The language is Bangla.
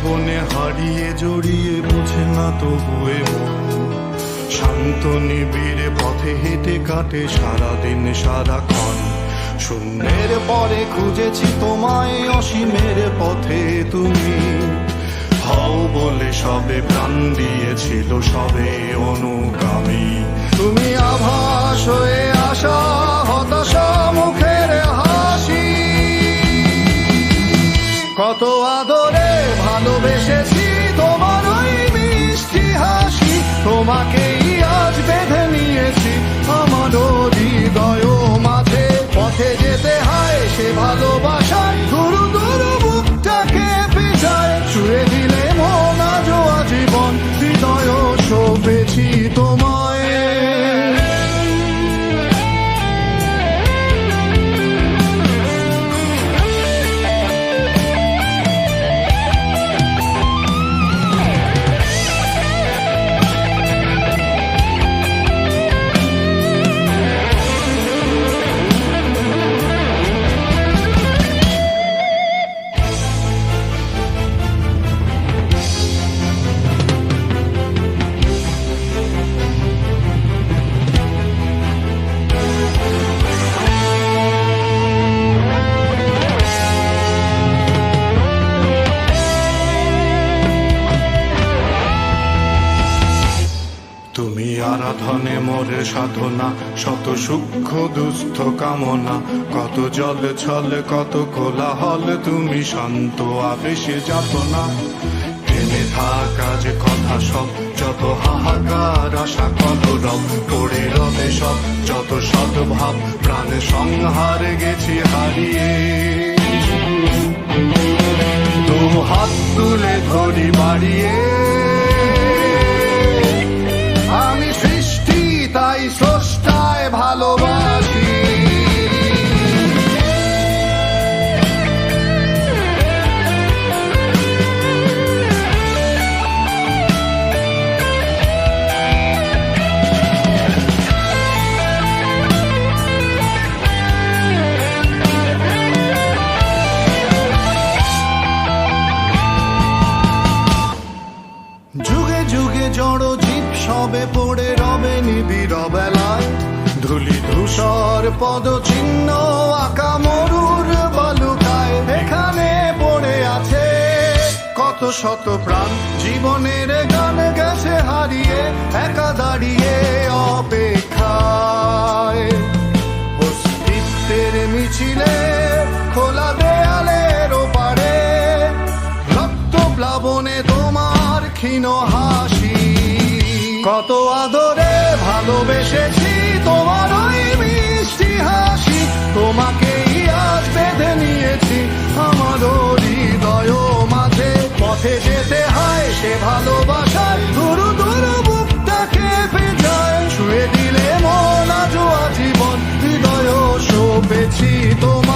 প্লাবনে হারিয়ে জড়িয়ে বুঝে না তবুয়ে মন। শান্ত নিবিড়ে পথে হেঁটে কাটে সারাদিন সারাক্ষণ। শূন্যের পরে খুঁজেছি তোমায়, অসীমের পথে তুমি হও বলে সবে প্রাণ দিয়েছিল, সবে অনুগামী। তুমি আভাস হয়ে আসা, হতাশা মুখের হাসি। কত আদরে ভালোবেসেছি তোমার ওই মিষ্টি হাসি। তোমাকেই আজ বেঁধে নিয়েছি আমার হৃদয় মাঝে। পথে যেতে হয় সে ভালোবাসায়, দুরু দুরু বুকটাকে পেঁচায়। ছুঁয়ে দিলে মন আজও আজীবন, হৃদয় সপেছি তোমায়। তুমি আরাধনে মোরে সাধনা, শত সূক্ষ্ম দুস্থ কামনা। কত জল ছল কত কোলাহল, তুমি শান্ত আবেশে যাতনা। প্রেমে থাকা যে কথা সব, যত হাহাকার আশা কলরব। পড়ে রবে সব যত সদ্ভাব, প্রাণ সংহারে গেছি হারিয়ে। দু হাত তুলে ধরি বাড়িয়ে, আমি সৃষ্টি তাই স্রষ্টায় ভালোবাসি। যুগে যুগে জড় জীব সবে পড়ে রবে নিবিড় বেলায়। ধুলি ধূসর পদচিহ্ন আঁকা মরুর বালুকায়। এখানে পড়ে আছে কত শত প্রাণ, জীবনের গান গেছে হারিয়ে, একা দাঁড়িয়ে অপেক্ষায়। অস্তিত্বের মিছিলে খোলা দেয়ালের ওপারে, রক্ত প্লাবনে তোমার ক্ষীণ হাসি। কত আদরে ভালোবেসেছি তোমার ওই মিষ্টি হাসি। তোমাকেই আজ বেঁধে নিয়েছি আমার হৃদয় মাঝে। পথে যেতে হয় সে ভালোবাসায়, দুরু দুরু বুকটাকে পেঁচায়। ছুঁয়ে দিলে মন আজও আজীবন, হৃদয় সপেছি তোমার।